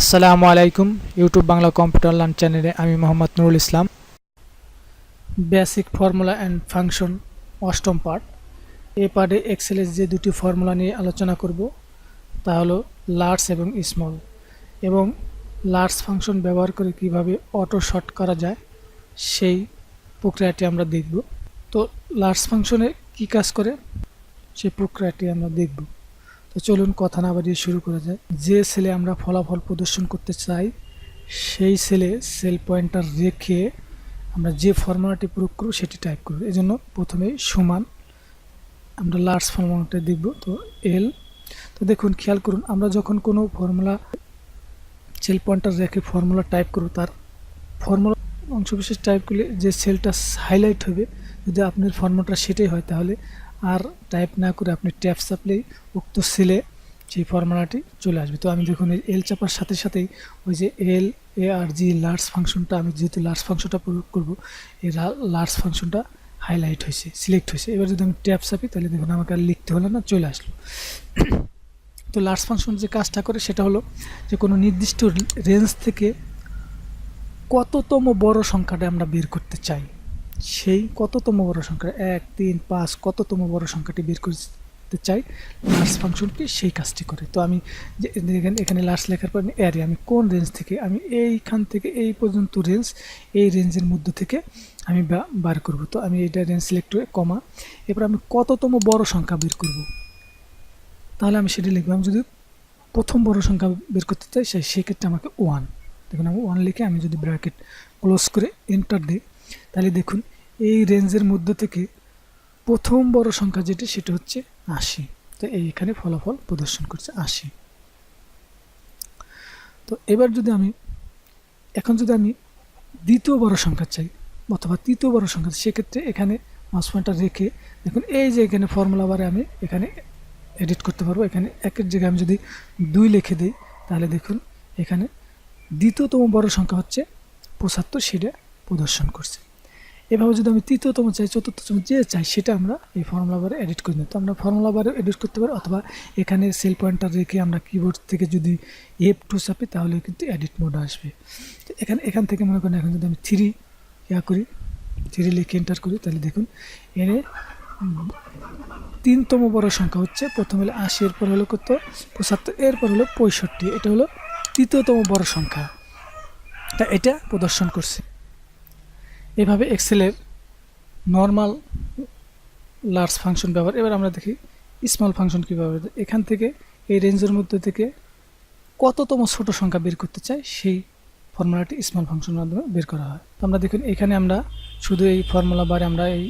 আসসালামু আলাইকুম। YouTube Bangla computer learn চ্যানেলে আমি Mohammad Nurul Islam. Basic formula and function অষ্টম পার্ট। এই পার্টে এক্সেলের যে দুটি ফর্মুলা নিয়ে আলোচনা করব তা হলো লার্জ এবং স্মল, এবং লার্জ ফাংশন ব্যবহার করে কিভাবে অটো শর্ট করা যায় সেই প্রক্রিয়াটি আমরা দেখব। তো লার্জ ফাংশনে কি কাজ করে সেই প্রক্রিয়াটি আমরা দেখব। তো চলুন কথা না বাড়িয়ে শুরু করা যায়। যে সেলে আমরা ফলাফল প্রদর্শন করতে চাই সেই সেলে সেল পয়েন্টার রেখে আমরা যে ফর্মুলাটি প্রয়োগ করব সেটি টাইপ করব। এই জন্য প্রথমে সমান আমরা লার্জ ফর্মুলাটা দেখব। তো এল, তো দেখুন খেয়াল করুন, আমরা যখন কোনো ফর্মুলা সেল পয়েন্টার রেখে ফর্মুলা টাইপ করব, তার ফর্মুলা অংশবিশেষ টাইপ করলে যে সেলটা হাইলাইট হবে, যদি আপনার ফর্মুলাটা সেটাই হয় তাহলে আর টাইপ না করে আপনি ট্যাব চাপলেই উক্ত সেলে সেই ফর্মুলাটি চলে আসবে। তো আমি দেখুন এল চাপার সাথে সাথেই ওই যে এল এ আর জি লার্জ ফাংশনটা, আমি যেহেতু লার্জ ফাংশনটা প্রয়োগ করব, এই লার্জ ফাংশনটা হাইলাইট হয়েছে, সিলেক্ট হয়েছে। এবার যদি আমি ট্যাব চাপি তাহলে দেখুন আমাকে আর লিখতে হলো না, চলে আসলো। তো লার্জ ফাংশন যে কাজটা করে সেটা হলো যে কোনো নির্দিষ্ট রেঞ্জ থেকে কততম বড় সংখ্যাটা আমরা বের করতে চাই, সেই কততম বড় সংখ্যা 1, 3, 5 কততম বড় সংখ্যাটি বের করতে চাই, লার্জ ফাংশনটি সেই কাজটি করে। তো আমি যে এখানে লার্জ লেখার পর অ্যারে, আমি কোন রেঞ্জ থেকে, আমি এইখান থেকে এই পর্যন্ত রেঞ্জ, এই রেঞ্জের মধ্যে থেকে আমি বার করব। তো আমি এইটা রেঞ্জ সিলেক্ট করে কমা, এরপর আমি কততম বড় সংখ্যা বের করব তাহলে আমি সেটি লিখব। আমি যদি প্রথম বড় সংখ্যা বের করতে চাই সেক্ষেত্রে আমাকে 1, দেখুন আমি 1 লিখে আমি যদি ব্র্যাকেট ক্লোজ করে এন্টার দিই তাহলে দেখুন এই রেঞ্জের মধ্যে থেকে প্রথম বড় সংখ্যা যেটি সেটা হচ্ছে 80। তো এইখানে ফলাফল প্রদর্শন করছে 80। তো এবার যদি আমি যদি আমি দ্বিতীয় বড় সংখ্যা চাই অথবা তৃতীয় বড় সংখ্যা, সেক্ষেত্রে এখানে মাউস পয়েন্টার রেখে দেখুন এই যে এখানে ফর্মুলা বারে আমি এখানে এডিট করতে পারবো। এখানে একের জায়গায় আমি যদি 2 লিখে দিই তাহলে দেখুন এখানে দ্বিতীয়তম বড় সংখ্যা হচ্ছে 75, সেটা প্রদর্শন করছে। এভাবে যদি আমি তৃতীয়তম চাই, চতুর্থতম যে চাই সেটা আমরা এই ফর্মুলা বারে এডিট করে নিই। তো আমরা ফর্মুলা বারে এডিট করতে পারি, অথবা এখানে সেল পয়েন্টার রেখে আমরা কিবোর্ড থেকে যদি F2 চাপি তাহলে কিন্তু এডিট মোড আসবে। তো এখান থেকে মনে করেন এখন যদি আমি 3 লিখে এন্টার করি তাহলে দেখুন এনে 3তম বড় সংখ্যা হচ্ছে, প্রথম হলো 80, এরপর হলো কত 75, এরপর হলো 65, এটা হলো তৃতীয়তম বড় সংখ্যা, এটা প্রদর্শন করছে। এভাবে এক্সেলের নর্মাল লার্জ ফাংশন ব্যবহার। এবার আমরা দেখি স্মল ফাংশন কীভাবে। এখান থেকে এই রেঞ্জের মধ্যে থেকে কততম ছোট সংখ্যা বের করতে চাই সেই ফর্মুলাটি স্মল ফাংশনের মাধ্যমে বের করা হয়। আমরা দেখুন এখানে আমরা শুধু এই ফর্মুলা বারে আমরা এই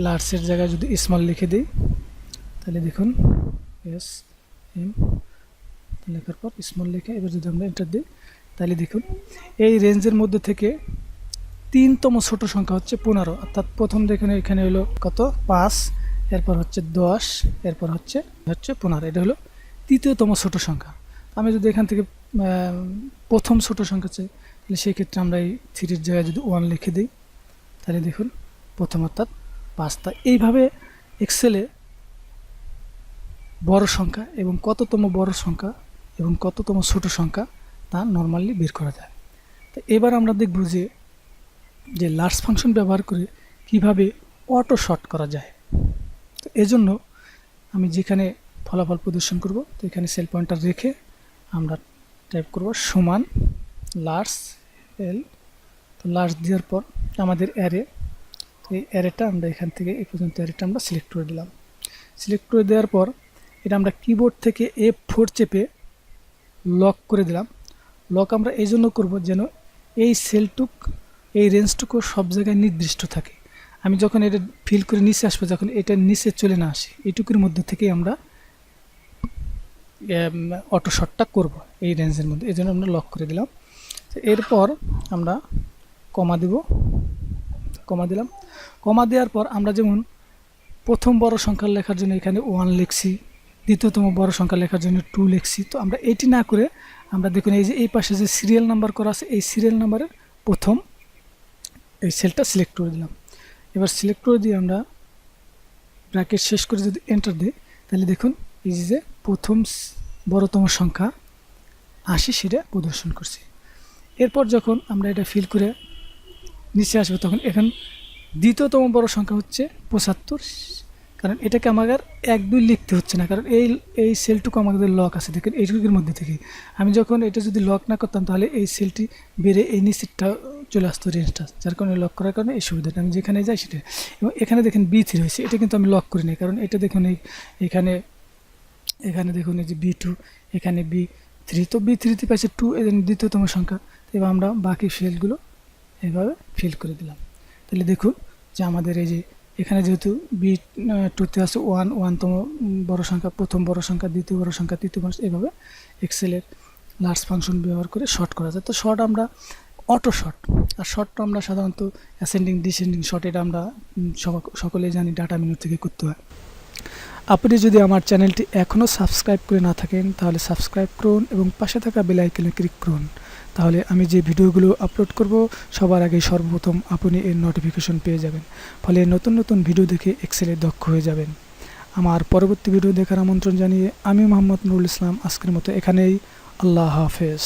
লার্জের জায়গায় যদি স্মল লিখে দিই তাহলে দেখুন এস এম লেখার পর স্মল লিখে এবার যদি আমরা এন্টার দিই তাহলে দেখুন এই রেঞ্জের মধ্যে থেকে 3তম ছোট সংখ্যা হচ্ছে 15, অর্থাৎ প্রথম দেখুন এখানে হলো কত 5, এরপর হচ্ছে 10, এরপর হচ্ছে 15, এটা হলো তৃতীয়তম ছোট সংখ্যা। আমি যদি এখান থেকে প্রথম ছোট সংখ্যা চাই তাহলে সেই ক্ষেত্রে আমরা এই 3-এর জায়গায় যদি 1 লিখে দিই তাহলে দেখুন প্রথম অর্থাৎ 5। তা এইভাবে এক্সেলে বড় সংখ্যা এবং কততম বড় সংখ্যা এবং কততম ছোট সংখ্যা তা নর্মালি বের করা যায়। তো এবার আমরা দেখব যে লার্জ ফাংশন ব্যবহার করে কিভাবে অটো শর্ট করা যায়। তো এজন্য আমি যেখানে ফলাফল প্রদর্শন করব, তো এখানে সেল পয়েন্টার রেখে আমরা টাইপ করব সমান লার্জ এল। তো লার্জ দেওয়ার পর আমাদের অ্যারে, তো এই অ্যারেটা আমরা এখান থেকে এই পর্যন্ত অ্যারেটা আমরা সিলেক্ট করে দিলাম। সিলেক্ট করে দেওয়ার পর এটা আমরা কিবোর্ড থেকে F4 চেপে লক করে দিলাম। লক আমরা এই জন্য করবো যেন এই সেলটুক, এই রেঞ্জটুকু সব জায়গায় নির্দিষ্ট থাকে। আমি যখন এটা ফিল করে নিচে আসবো, যখন এটা নিচে চলে না আসে, এইটুকুর মধ্যে থেকেই আমরা অটো শটটা করব এই রেঞ্জের মধ্যে, এই জন্য আমরা লক করে দিলাম। তো এরপর আমরা কমা দেব, কমা দিলাম। কমা দেওয়ার পর আমরা যেমন প্রথম বড় সংখ্যা লেখার জন্য এখানে 1 লিখছি, দ্বিতীয়তম বড় সংখ্যা লেখার জন্য 2 লিখছি। তো আমরা এটি না করে আমরা দেখুন এই যে এই পাশে যে সিরিয়াল নাম্বার করা আছে, এই সিরিয়াল নাম্বারের প্রথম এই সেলটা সিলেক্ট করে দিলাম। এবার সিলেক্ট করে দিয়ে আমরা ব্র্যাকেট শেষ করে যদি এন্টার দিই তাহলে দেখুন এই যে প্রথম বড়তম সংখ্যা 80 সেটা প্রদর্শন করছে। এরপর যখন আমরা এটা ফিল করে নিচে আসবো তখন এখন দ্বিতীয়তম বড় সংখ্যা হচ্ছে 75, কারণ এটাকে আমাদের 1 2 লিখতে হচ্ছে না, কারণ এই সেলটুকু আমাদের লক আছে। দেখেন এইটুকুর মধ্যে থেকে আমি যখন এটা যদি লক না করতাম তাহলে এই সেলটি বেড়ে এই নিচেরটা চলে আসতো রেঞ্জটা, যার কারণে লক করার কারণে এই সুবিধাটা আমি যেখানে যাই সেটা। এবং এখানে দেখেন B3 হয়েছে, এটা কিন্তু আমি লক করি নাই, কারণ এটা দেখুন এখানে এখানে দেখুন এই যে B2, এখানে B3, তো B3তে পাইছে 2, এই দ্বিতীয়তম সংখ্যা। এবার আমরা বাকি সেলগুলো এইভাবে ফিল করে দিলাম। তাহলে দেখুন যে আমাদের এই যে এখানে যেহেতু B2তে আছে 1, 1তম বড় সংখ্যা, প্রথম বড় সংখ্যা, দ্বিতীয় বড় সংখ্যা, তৃতীয় বড়, এইভাবে এক্সেলের লার্জ ফাংশন ব্যবহার করে শর্ট করা যায়। তো শর্ট আমরা অটো শর্ট, আর শর্টটা আমরা সাধারণত অ্যাসেন্ডিং ডিসেন্ডিং শর্ট, এটা আমরা সকলেই জানি ডাটা মেনু থেকে করতে হয়। আপনি যদি আমার চ্যানেলটি এখনও সাবস্ক্রাইব করে না থাকেন তাহলে সাবস্ক্রাইব করুন এবং পাশে থাকা বেল আইকনে ক্লিক করুন, তাহলে আমি যে ভিডিওগুলো আপলোড করব সবার আগে সর্বপ্রথম আপনি এর নোটিফিকেশন পেয়ে যাবেন। ফলে নতুন নতুন ভিডিও দেখে এক্সেলে দক্ষ হয়ে যাবেন। আমার পরবর্তী ভিডিও দেখার আমন্ত্রণ জানিয়ে আমি মোহাম্মদ নুরুল ইসলাম আজকের মতো এখানেই। আল্লাহ হাফেজ।